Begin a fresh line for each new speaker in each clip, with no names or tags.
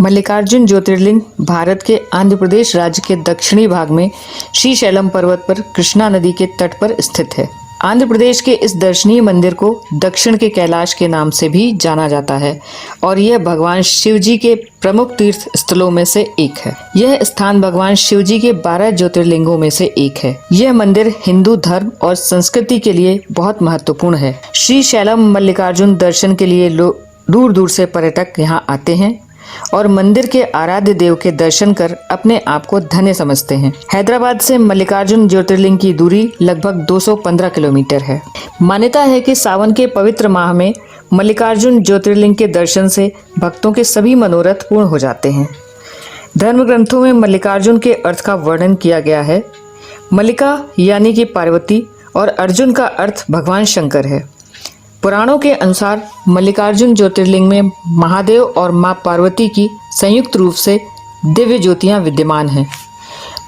मल्लिकार्जुन ज्योतिर्लिंग भारत के आंध्र प्रदेश राज्य के दक्षिणी भाग में श्रीशैलम पर्वत पर कृष्णा नदी के तट पर स्थित है। आंध्र प्रदेश के इस दर्शनीय मंदिर को दक्षिण के कैलाश के नाम से भी जाना जाता है और यह भगवान शिव जी के प्रमुख तीर्थ स्थलों में से एक है। यह स्थान भगवान शिव जी के 12 ज्योतिर्लिंगों में से एक है। यह मंदिर हिंदू धर्म और संस्कृति के लिए बहुत महत्वपूर्ण है। श्रीशैलम मल्लिकार्जुन दर्शन के लिए लोग दूर दूर से पर्यटक यहाँ आते हैं और मंदिर के आराध्य देव के दर्शन कर अपने आप को धन्य समझते हैं। हैदराबाद से मल्लिकार्जुन ज्योतिर्लिंग की दूरी लगभग 215 किलोमीटर है। मान्यता है कि सावन के पवित्र माह में मल्लिकार्जुन ज्योतिर्लिंग के दर्शन से भक्तों के सभी मनोरथ पूर्ण हो जाते हैं। धर्म ग्रंथों में मल्लिकार्जुन के अर्थ का वर्णन किया गया है। मल्लिका यानी कि पार्वती और अर्जुन का अर्थ भगवान शंकर है। पुराणों के अनुसार मल्लिकार्जुन ज्योतिर्लिंग में महादेव और मां पार्वती की संयुक्त रूप से दिव्य ज्योतियां विद्यमान हैं।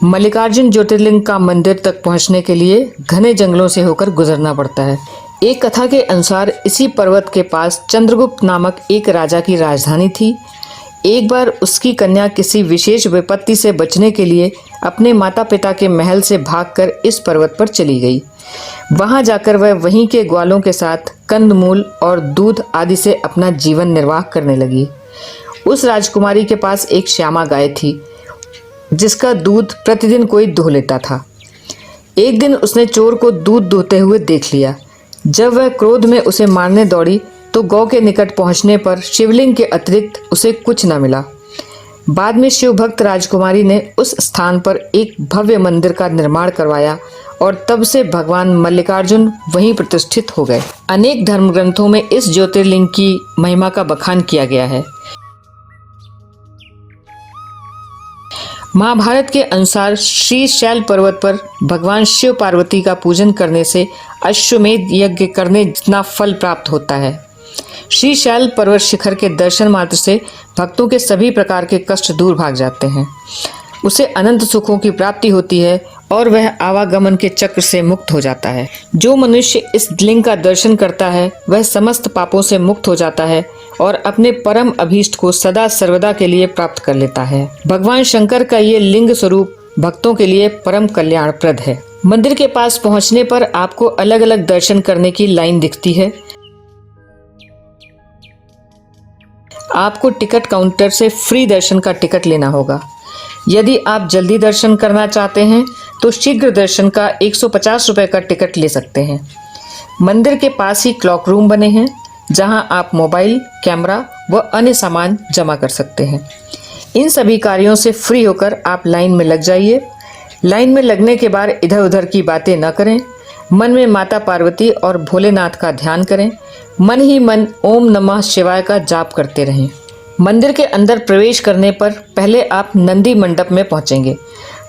मल्लिकार्जुन ज्योतिर्लिंग का मंदिर तक पहुंचने के लिए घने जंगलों से होकर गुजरना पड़ता है। एक कथा के अनुसार इसी पर्वत के पास चंद्रगुप्त नामक एक राजा की राजधानी थी। एक बार उसकी कन्या किसी विशेष विपत्ति से बचने के लिए अपने माता पिता के महल से भागकर इस पर्वत पर चली गई। वहां जाकर वह वहीं के ग्वालों के साथ कंदमूल और दूध आदि से अपना जीवन निर्वाह करने लगी। उस राजकुमारी के पास एक श्यामा गाय थी जिसका दूध प्रतिदिन कोई दुह लेता था। एक दिन उसने चोर को दूध दुहते हुए देख लिया। जब वह क्रोध में उसे मारने दौड़ी तो गौ के निकट पहुंचने पर शिवलिंग के अतिरिक्त उसे कुछ न मिला। बाद में शिव भक्त राजकुमारी ने उस स्थान पर एक भव्य मंदिर का निर्माण करवाया और तब से भगवान मल्लिकार्जुन वहीं प्रतिष्ठित हो गए। अनेक धर्म ग्रंथों में इस ज्योतिर्लिंग की महिमा का बखान किया गया है। महाभारत के अनुसार श्रीशैल पर्वत पर भगवान शिव पार्वती का पूजन करने से अश्वमेध यज्ञ करने जितना फल प्राप्त होता है। श्रीशैल पर्वत शिखर के दर्शन मात्र से भक्तों के सभी प्रकार के कष्ट दूर भाग जाते हैं। उसे अनंत सुखों की प्राप्ति होती है और वह आवागमन के चक्र से मुक्त हो जाता है। जो मनुष्य इस लिंग का दर्शन करता है वह समस्त पापों से मुक्त हो जाता है और अपने परम अभीष्ट को सदा सर्वदा के लिए प्राप्त कर लेता है। भगवान शंकर का ये लिंग स्वरूप भक्तों के लिए परम कल्याणप्रद है। मंदिर के पास पहुंचने पर आपको अलग अलग दर्शन करने की लाइन दिखती है। आपको टिकट काउंटर से फ्री दर्शन का टिकट लेना होगा। यदि आप जल्दी दर्शन करना चाहते हैं तो शीघ्र दर्शन का 150 रुपये का टिकट ले सकते हैं। मंदिर के पास ही क्लॉक रूम बने हैं जहां आप मोबाइल, कैमरा व अन्य सामान जमा कर सकते हैं। इन सभी कार्यों से फ्री होकर आप लाइन में लग जाइए। लाइन में लगने के बाद इधर उधर की बातें न करें। मन में माता पार्वती और भोलेनाथ का ध्यान करें। मन ही मन ओम नमः शिवाय का जाप करते रहें। मंदिर के अंदर प्रवेश करने पर पहले आप नंदी मंडप में पहुंचेंगे।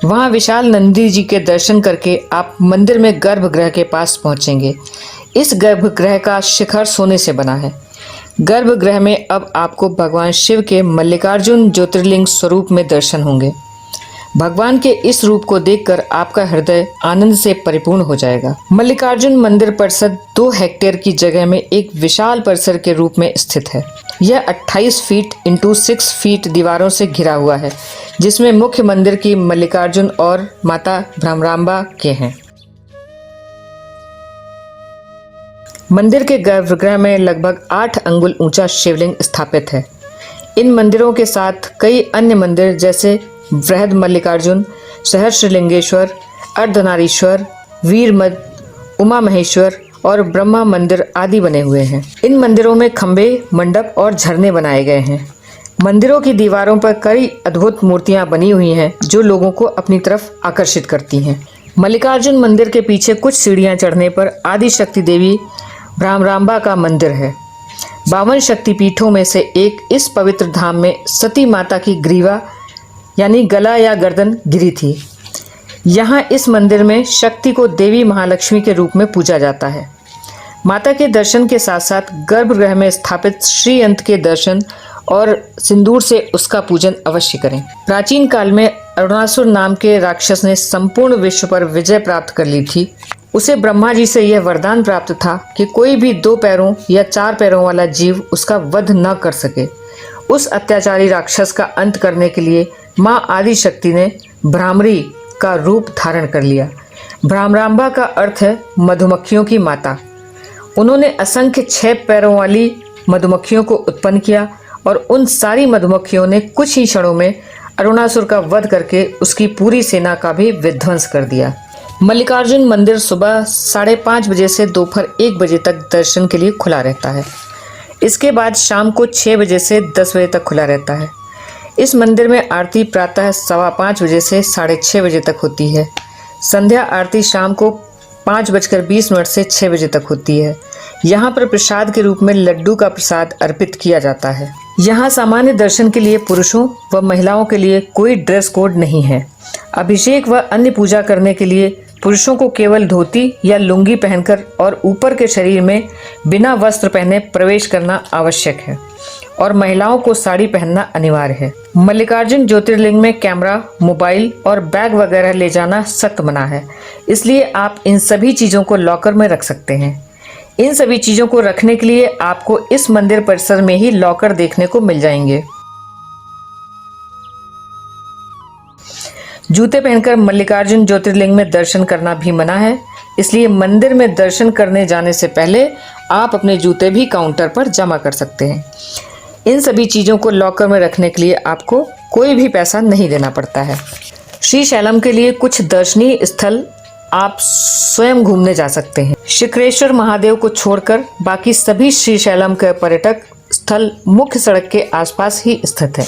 वहां विशाल नंदी जी के दर्शन करके आप मंदिर में गर्भगृह के पास पहुंचेंगे। इस गर्भगृह का शिखर सोने से बना है। गर्भगृह में अब आपको भगवान शिव के मल्लिकार्जुन ज्योतिर्लिंग स्वरूप में दर्शन होंगे। भगवान के इस रूप को देखकर आपका हृदय आनंद से परिपूर्ण हो जाएगा। मल्लिकार्जुन मंदिर परिसर 2 हेक्टेयर की जगह में एक विशाल परिसर के रूप में स्थित है। यह 28 फीट इंटू 6 फीट दीवारों से घिरा हुआ है जिसमें मुख्य मंदिर की मल्लिकार्जुन और माता भ्रमरांबा के हैं। मंदिर के गर्भगृह में लगभग 8 अंगुल ऊंचा शिवलिंग स्थापित है। इन मंदिरों के साथ कई अन्य मंदिर जैसे बृहद मल्लिकार्जुन, सहस्रलिंगेश्वर, अर्धनारीश्वर, वीरमद, उमा महेश्वर और ब्रह्मा मंदिर आदि बने हुए हैं। इन मंदिरों में खंबे, मंडप और झरने बनाए गए हैं। मंदिरों की दीवारों पर कई अद्भुत मूर्तियां बनी हुई हैं जो लोगों को अपनी तरफ आकर्षित करती हैं। मल्लिकार्जुन मंदिर के पीछे कुछ सीढ़ियां चढ़ने पर आदि शक्ति देवी भ्रमरांबा का मंदिर है। 52 शक्तिपीठों में से एक इस पवित्र धाम में सती माता की ग्रीवा यानी गला या गर्दन गिरी थी। यहाँ इस मंदिर में शक्ति को देवी महालक्ष्मी के रूप में पूजा जाता है। माता के दर्शन के साथ साथ गर्भगृह में स्थापित श्री यंत्र के दर्शन और सिंदूर से उसका पूजन अवश्य करें। प्राचीन काल में अरुणासुर नाम के राक्षस ने संपूर्ण विश्व पर विजय प्राप्त कर ली थी। उसे ब्रह्मा जी से यह वरदान प्राप्त था कि कोई भी 2 पैरों या 4 पैरों वाला जीव उसका वध न कर सके। उस अत्याचारी राक्षस का अंत करने के लिए माँ आदिशक्ति ने भ्रामरी का रूप धारण कर लिया। भ्रामरांबा का अर्थ है मधुमक्खियों की माता। उन्होंने असंख्य 6 पैरों वाली मधुमक्खियों को उत्पन्न किया और उन सारी मधुमक्खियों ने कुछ ही क्षणों में अरुणासुर का वध करके उसकी पूरी सेना का भी विध्वंस कर दिया। मल्लिकार्जुन मंदिर सुबह 5:30 बजे से दोपहर 1 बजे तक दर्शन के लिए खुला रहता है। इसके बाद शाम को 6 बजे से 10 बजे तक खुला रहता है। इस मंदिर में आरती प्रातः 5:15 बजे से 6:30 बजे तक होती है। संध्या आरती शाम को 5:20 से 6 बजे तक होती है। यहाँ पर प्रसाद के रूप में लड्डू का प्रसाद अर्पित किया जाता है। यहाँ सामान्य दर्शन के लिए पुरुषों व महिलाओं के लिए कोई ड्रेस कोड नहीं है। अभिषेक व अन्य पूजा करने के लिए पुरुषों को केवल धोती या लुंगी पहनकर और ऊपर के शरीर में बिना वस्त्र पहने प्रवेश करना आवश्यक है और महिलाओं को साड़ी पहनना अनिवार्य है। मल्लिकार्जुन ज्योतिर्लिंग में कैमरा, मोबाइल और बैग वगैरह ले जाना सख्त मना है, इसलिए आप इन सभी चीज़ों को लॉकर में रख सकते हैं। इन सभी चीज़ों को रखने के लिए आपको इस मंदिर परिसर में ही लॉकर देखने को मिल जाएंगे। जूते पहनकर मल्लिकार्जुन ज्योतिर्लिंग में दर्शन करना भी मना है, इसलिए मंदिर में दर्शन करने जाने से पहले आप अपने जूते भी काउंटर पर जमा कर सकते हैं। इन सभी चीज़ों को लॉकर में रखने के लिए आपको कोई भी पैसा नहीं देना पड़ता है। श्रीशैलम के लिए कुछ दर्शनीय स्थल आप स्वयं घूमने जा सकते हैं। शिखरेश्वर महादेव को छोड़कर बाकी सभी श्रीशैलम के पर्यटक स्थल मुख्य सड़क के आसपास ही स्थित है।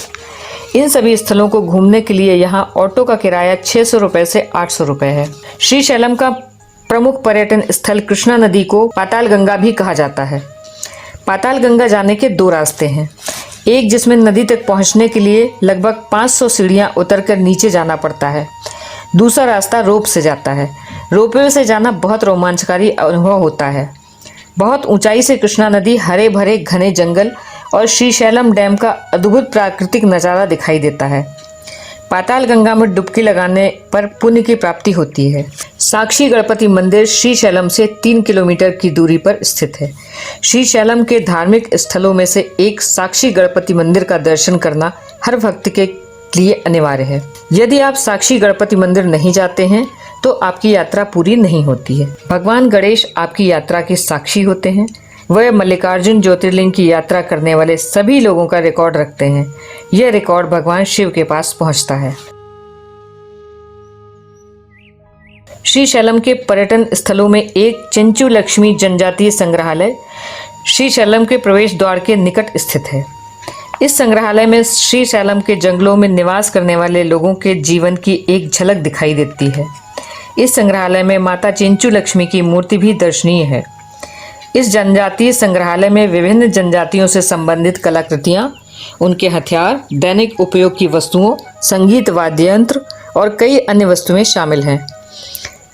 इन सभी स्थलों को घूमने के लिए यहाँ ऑटो का किराया 600 रुपये से 800 रुपये है। श्रीशैलम का प्रमुख पर्यटन स्थल कृष्णा नदी को पाताल गंगा भी कहा जाता है। पाताल गंगा जाने के 2 रास्ते हैं। एक जिसमें नदी तक पहुँचने के लिए लगभग 500 सीढ़ियाँ उतरकर नीचे जाना पड़ता है। दूसरा रास्ता रोप से जाता है। रोपवे से जाना बहुत रोमांचकारी अनुभव होता है। बहुत ऊंचाई से कृष्णा नदी, हरे भरे घने जंगल और श्रीशैलम डैम का अद्भुत प्राकृतिक नज़ारा दिखाई देता है। पाताल गंगा में डुबकी लगाने पर पुण्य की प्राप्ति होती है। साक्षी गणपति मंदिर श्रीशैलम से 3 किलोमीटर की दूरी पर स्थित है। श्रीशैलम के धार्मिक स्थलों में से एक साक्षी गणपति मंदिर का दर्शन करना हर भक्त के लिए अनिवार्य है। यदि आप साक्षी गणपति मंदिर नहीं जाते हैं तो आपकी यात्रा पूरी नहीं होती है। भगवान गणेश आपकी यात्रा के साक्षी होते हैं। वह मल्लिकार्जुन ज्योतिर्लिंग की यात्रा करने वाले सभी लोगों का रिकॉर्ड रखते हैं। यह रिकॉर्ड भगवान शिव के पास पहुंचता है। श्रीशैलम के पर्यटन स्थलों में एक चंचू लक्ष्मी जनजातीय संग्रहालय श्रीशैलम के प्रवेश द्वार के निकट स्थित है। इस संग्रहालय में श्रीशैलम के जंगलों में निवास करने वाले लोगों के जीवन की एक झलक दिखाई देती है। इस संग्रहालय में माता चेंचू लक्ष्मी की मूर्ति भी दर्शनीय है। इस जनजातीय संग्रहालय में विभिन्न जनजातियों से संबंधित कलाकृतियाँ, उनके हथियार, दैनिक उपयोग की वस्तुओं, संगीत वाद्य यंत्र और कई अन्य वस्तुएं शामिल हैं।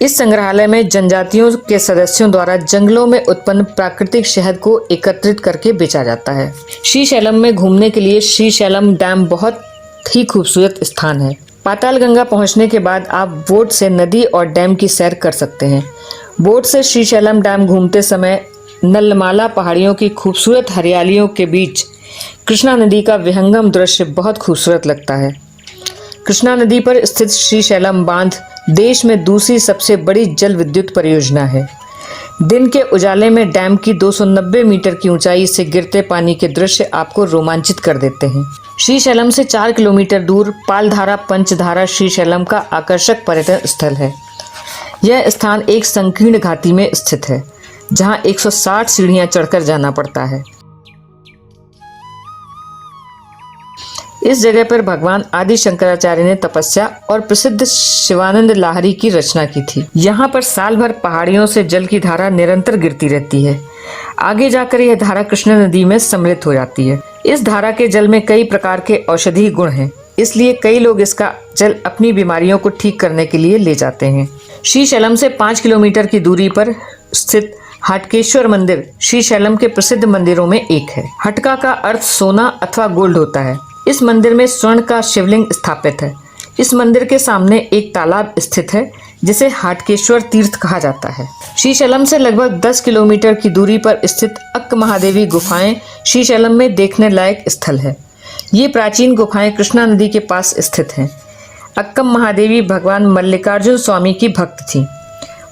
इस संग्रहालय में जनजातियों के सदस्यों द्वारा जंगलों में उत्पन्न प्राकृतिक शहद को एकत्रित करके बेचा जाता है। श्रीशैलम में घूमने के लिए श्रीशैलम डैम बहुत ही खूबसूरत स्थान है। पाताल गंगा पहुंचने के बाद आप बोट से नदी और डैम की सैर कर सकते हैं। बोट से श्रीशैलम डैम घूमते समय नलमाला पहाड़ियों की खूबसूरत हरियालियों के बीच कृष्णा नदी का विहंगम दृश्य बहुत खूबसूरत लगता है। कृष्णा नदी पर स्थित श्रीशैलम बांध देश में दूसरी सबसे बड़ी जल विद्युत परियोजना है। दिन के उजाले में डैम की 290 मीटर की ऊंचाई से गिरते पानी के दृश्य आपको रोमांचित कर देते हैं। श्रीशैलम से 4 किलोमीटर दूर पालधारा पंचधारा श्रीशैलम का आकर्षक पर्यटन स्थल है। यह स्थान एक संकीर्ण घाटी में स्थित है, जहां 160 सीढ़ियां चढ़कर जाना पड़ता है। इस जगह पर भगवान आदि शंकराचार्य ने तपस्या और प्रसिद्ध शिवानंद लाहरी की रचना की थी। यहाँ पर साल भर पहाड़ियों से जल की धारा निरंतर गिरती रहती है। आगे जाकर यह धारा कृष्णा नदी में सम्मिलित हो जाती है। इस धारा के जल में कई प्रकार के औषधीय गुण हैं, इसलिए कई लोग इसका जल अपनी बीमारियों को ठीक करने के लिए ले जाते हैं। श्रीशैलम से 5 किलोमीटर की दूरी पर स्थित हटकेश्वर मंदिर श्रीशैलम के प्रसिद्ध मंदिरों में एक है। हटका का अर्थ सोना अथवा गोल्ड होता है। इस मंदिर में स्वर्ण का शिवलिंग स्थापित है। इस मंदिर के सामने एक तालाब स्थित है जिसे हाटकेश्वर तीर्थ कहा जाता है। श्रीशैलम से लगभग 10 किलोमीटर की दूरी पर स्थित अक्क महादेवी गुफाएं श्रीशैलम में देखने लायक स्थल है। ये प्राचीन गुफाएं कृष्णा नदी के पास स्थित हैं। अक्कम महादेवी भगवान मल्लिकार्जुन स्वामी की भक्त थी।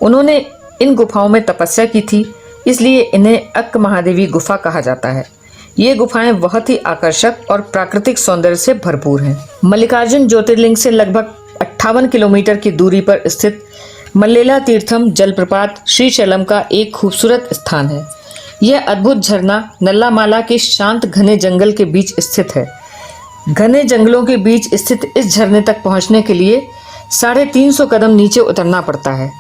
उन्होंने इन गुफाओं में तपस्या की थी, इसलिए इन्हें अक्क महादेवी गुफा कहा जाता है। ये गुफाएं बहुत ही आकर्षक और प्राकृतिक सौंदर्य से भरपूर हैं। मल्लिकार्जुन ज्योतिर्लिंग से लगभग 58 किलोमीटर की दूरी पर स्थित मल्लेला तीर्थम जलप्रपात श्रीशैलम का एक खूबसूरत स्थान है। यह अद्भुत झरना नल्लामाला के शांत घने जंगल के बीच स्थित है। घने जंगलों के बीच स्थित इस झरने तक पहुंचने के लिए 350 कदम नीचे उतरना पड़ता है।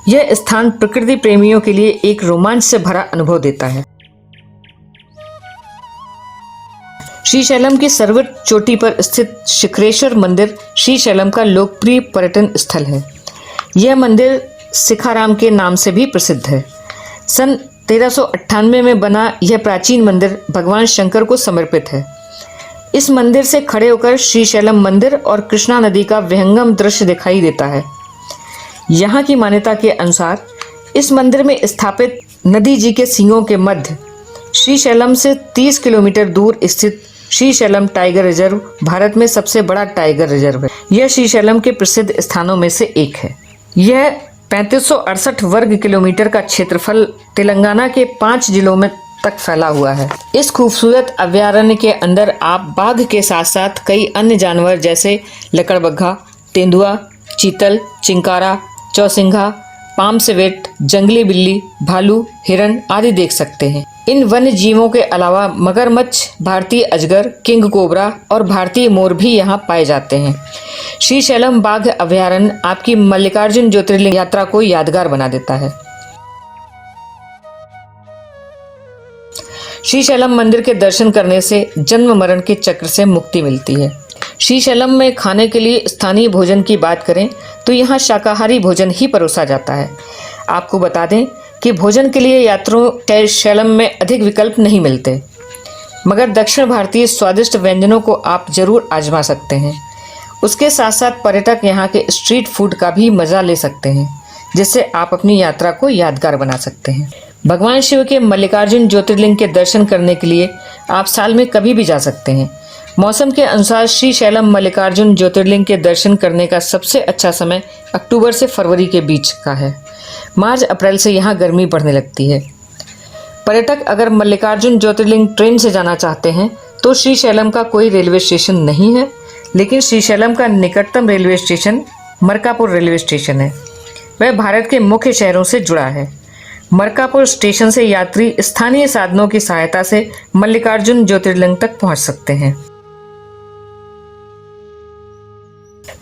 यह स्थान प्रकृति प्रेमियों के लिए एक रोमांच से भरा अनुभव देता है। श्रीशैलम की सर्वोच्च चोटी पर स्थित शिखरेश्वर मंदिर श्रीशैलम का लोकप्रिय पर्यटन स्थल है। यह मंदिर शिखाराम के नाम से भी प्रसिद्ध है। सन 1398 में बना यह प्राचीन मंदिर भगवान शंकर को समर्पित है। इस मंदिर से खड़े होकर श्रीशैलम मंदिर और कृष्णा नदी का विहंगम दृश्य दिखाई देता है। यहाँ की मान्यता के अनुसार इस मंदिर में स्थापित नदी जी के सींगों के मध्य श्रीशैलम से 30 किलोमीटर दूर स्थित श्रीशैलम टाइगर रिजर्व भारत में सबसे बड़ा टाइगर रिजर्व है। यह श्रीशैलम के प्रसिद्ध स्थानों में से एक है। यह 3568 वर्ग किलोमीटर का क्षेत्रफल तेलंगाना के 5 जिलों में तक फैला हुआ है। इस खूबसूरत अभयारण्य के अंदर आप बाघ के साथ साथ कई अन्य जानवर जैसे लकड़बग्घा, तेंदुआ, चीतल, चिंकारा, चौसिंघा, पाम सेवेट, जंगली बिल्ली, भालू, हिरण आदि देख सकते हैं। इन वन्य जीवों के अलावा मगरमच्छ, भारतीय अजगर, किंग कोबरा और भारतीय मोर भी यहाँ पाए जाते हैं। श्रीशैलम बाघ अभयारण्य आपकी मल्लिकार्जुन ज्योतिर्लिंग यात्रा को यादगार बना देता है। श्रीशैलम मंदिर के दर्शन करने से जन्म मरण के चक्र से मुक्ति मिलती है। श्रीशैलम में खाने के लिए स्थानीय भोजन की बात करें तो यहाँ शाकाहारी भोजन ही परोसा जाता है। आपको बता दें कि भोजन के लिए यात्रियों श्रीशैलम में अधिक विकल्प नहीं मिलते, मगर दक्षिण भारतीय स्वादिष्ट व्यंजनों को आप जरूर आजमा सकते हैं। उसके साथ साथ पर्यटक यहाँ के स्ट्रीट फूड का भी मजा ले सकते हैं, जिससे आप अपनी यात्रा को यादगार बना सकते हैं। भगवान शिव के मल्लिकार्जुन ज्योतिर्लिंग के दर्शन करने के लिए आप साल में कभी भी जा सकते हैं। मौसम के अनुसार श्रीशैलम मल्लिकार्जुन ज्योतिर्लिंग के दर्शन करने का सबसे अच्छा समय अक्टूबर से फरवरी के बीच का है। मार्च अप्रैल से यहाँ गर्मी बढ़ने लगती है। पर्यटक अगर मल्लिकार्जुन ज्योतिर्लिंग ट्रेन से जाना चाहते हैं तो श्रीशैलम का कोई रेलवे स्टेशन नहीं है, लेकिन श्रीशैलम का निकटतम railway station Markapur railway station है। वह भारत के मुख्य शहरों से जुड़ा है। मरकापुर स्टेशन से यात्री स्थानीय साधनों की सहायता से मल्लिकार्जुन ज्योतिर्लिंग तक पहुंच सकते हैं।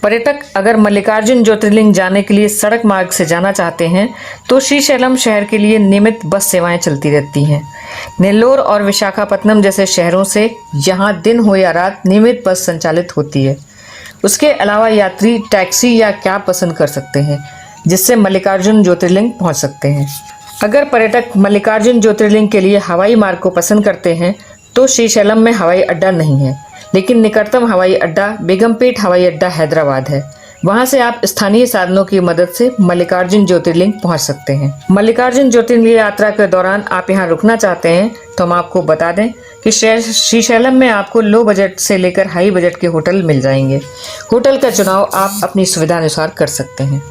पर्यटक अगर मल्लिकार्जुन ज्योतिर्लिंग जाने के लिए सड़क मार्ग से जाना चाहते हैं तो श्रीशैलम शहर के लिए नियमित बस सेवाएं चलती रहती हैं। नेल्लोर और विशाखापत्तनम जैसे शहरों से यहाँ दिन हो या रात नियमित बस संचालित होती है। उसके अलावा यात्री टैक्सी या कैब पसंद कर सकते हैं, जिससे मल्लिकार्जुन ज्योतिर्लिंग पहुँच सकते हैं। अगर पर्यटक मल्लिकार्जुन ज्योतिर्लिंग के लिए हवाई मार्ग को पसंद करते हैं तो श्रीशैलम में हवाई अड्डा नहीं है, लेकिन निकटतम हवाई अड्डा बेगमपेट हवाई अड्डा हैदराबाद है। वहां से आप स्थानीय साधनों की मदद से मल्लिकार्जुन ज्योतिर्लिंग पहुंच सकते हैं। मल्लिकार्जुन ज्योतिर्लिंग यात्रा के दौरान आप यहां रुकना चाहते हैं तो हम आपको बता दें कि श्रीशैलम में आपको लो बजट से लेकर हाई बजट के होटल मिल जाएंगे। होटल का चुनाव आप अपनी सुविधा अनुसार कर सकते हैं।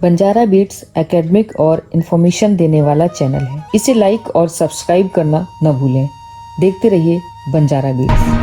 बंजारा बीट्स एकेडमिक और इन्फॉर्मेशन देने वाला चैनल है। इसे लाइक और सब्सक्राइब करना न भूलें। देखते रहिए बंजारा बीट्स।